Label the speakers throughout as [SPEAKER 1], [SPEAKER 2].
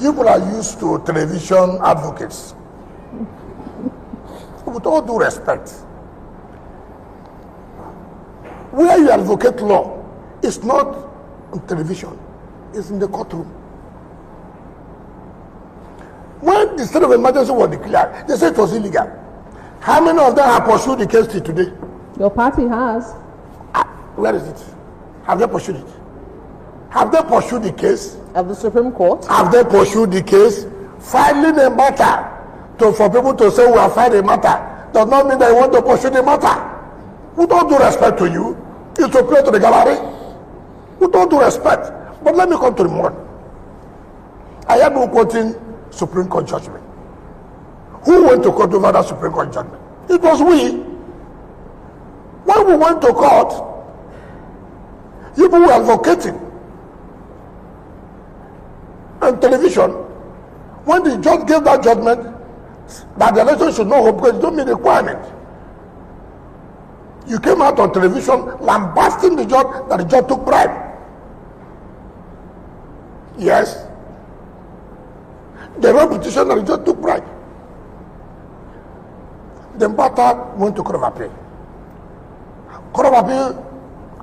[SPEAKER 1] You people are used to television advocates. With all due respect, where you advocate law, it's not on television, it's in the courtroom. When the state of emergency was declared, they said it was illegal. How many of them have pursued the case till today?
[SPEAKER 2] Your party has.
[SPEAKER 1] Where is it? Have they pursued it? Have they pursued the case?
[SPEAKER 2] At the Supreme Court?
[SPEAKER 1] Have they pursued the case? Filing a matter for people to say we have filed a matter does not mean that you want to pursue the matter. With all due respect to you, it's to play to the gallery. With all due respect. But let me come to the point. I have been quoting Supreme Court judgment. Who went to court over that Supreme Court judgment? It was we. When we went to court, you people were advocating on television. When the judge gave that judgment that the election should not hold because it don't meet the requirement, you came out on television lambasting the judge that the judge took bribe. Yes. The repetition that the judge took bribe. The matter went to Court of Appeal. Court of Appeal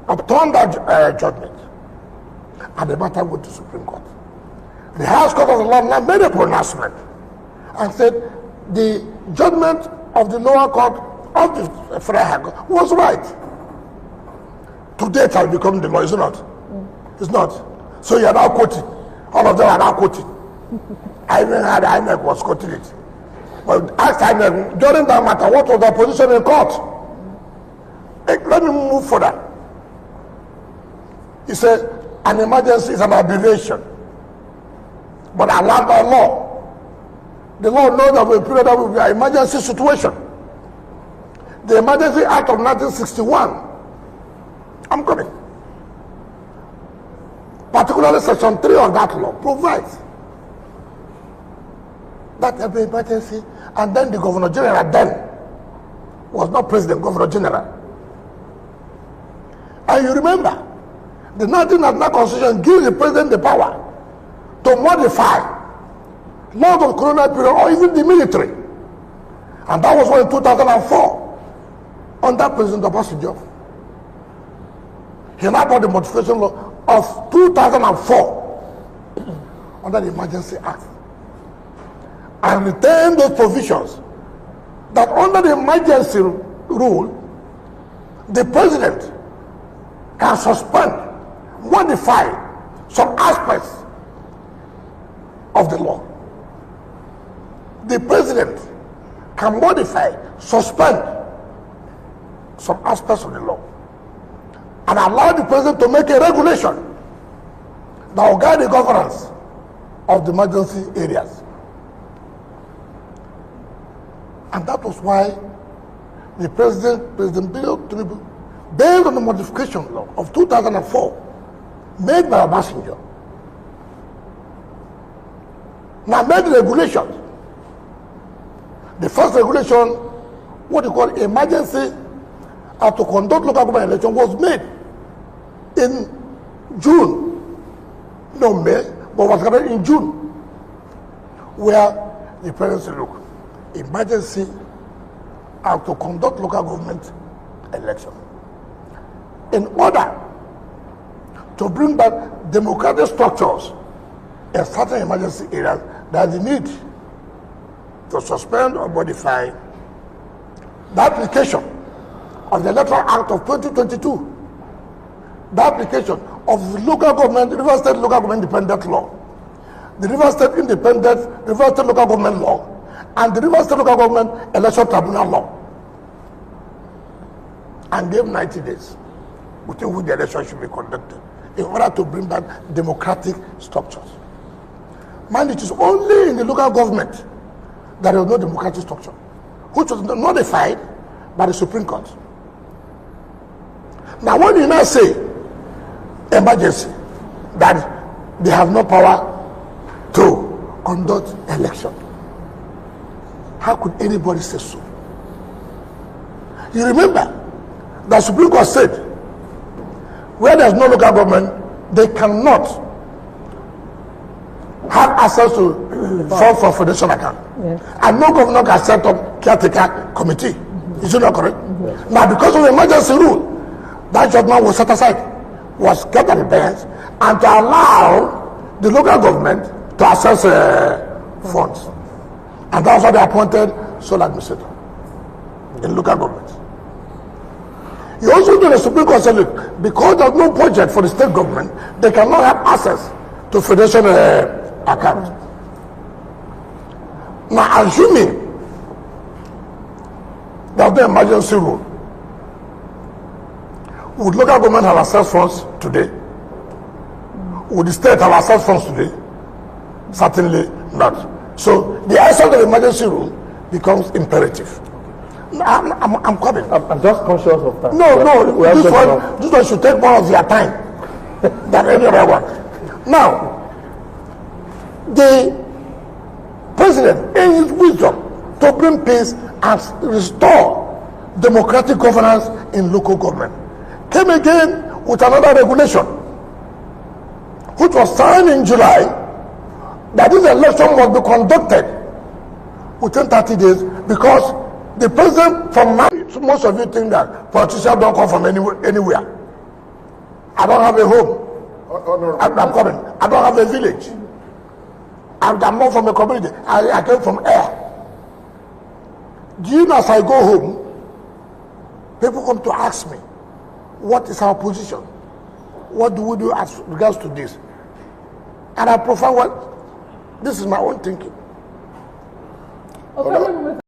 [SPEAKER 1] upturned that judgment, and the matter went to Supreme Court. The House Court of the Law made a pronouncement and said the judgment of the lower court of the Federal High Court was right. Today it has become the law, is it not? It's not. So you are now quoting. All of them are now quoting. I even had INEC was quoting it. But asked INEC, during that matter, what was their position in court? Let me move further. He said, an emergency is an aberration, but allowed by law. The law knows that a period that will be an emergency situation. The Emergency Act of 1961, I'm coming, particularly Section 3 of that law, provides that every emergency, and then the Governor General then was not President, Governor General. And you remember, the 1999 Constitution gives the President the power to modify laws of colonial period or even the military. And that was when in 2004, under President Obasanjo, he now brought the modification law of 2004 under the Emergency Act and retained those provisions that under the emergency rule, the President can suspend, modify some aspects of the law. The President can modify, suspend some aspects of the law and allow the President to make a regulation that will guide the governance of the emergency areas. And that was why the President Tinubu, based on the modification law of 2004 made by Obasanjo, now made the regulations. The first regulation, what you call emergency to conduct local government election, was made in June, no May, but was made in June, where the President said, look, emergency to conduct local government election in order to bring back democratic structures in certain emergency areas. There's the need to suspend or modify the application of the Electoral Act of 2022, the application of the local government, River State Local Government Independent Law, the River State Local Government Law, and the River State Local Government Election Tribunal Law, and gave 90 days within which the election should be conducted in order to bring back democratic structures. Mind, it is only in the local government there is no democratic structure, which was notified by the Supreme Court. Now, when you now say emergency, that they have no power to conduct election, how could anybody say so? You remember the Supreme Court said where there's no local government, they cannot have access to funds for federation account.
[SPEAKER 2] Yes.
[SPEAKER 1] And no governor can set up caretaker committee. Is it not correct? Yes. Now, because of the emergency rule, that judgment was set aside, was kept at the bench, and to allow the local government to access funds. And that's why they appointed sole administrator in local government. You also do the Supreme Court say, look, because there's no budget for the state government, they cannot have access to federation account. Now, assuming there's no emergency rule, would local government have access funds today? Would the state have access funds today? Certainly not. So the essence of the emergency rule becomes imperative. I'm coming.
[SPEAKER 3] I'm just conscious of that.
[SPEAKER 1] No, this one should take more of your time than any other one. Now, the president, in his wisdom, to bring peace and restore democratic governance in local government, came again with another regulation, which was signed in July, that this election must be conducted within 30 days, because the president, from now, most of you think that politicians don't come from anywhere. I don't have a home. I'm coming. I don't have a village. I'm not from a community. I came from air. Do you know, as I go home, people come to ask me, what is our position? What do we do as regards to this? And I profile what, this is my own thinking.
[SPEAKER 2] Okay.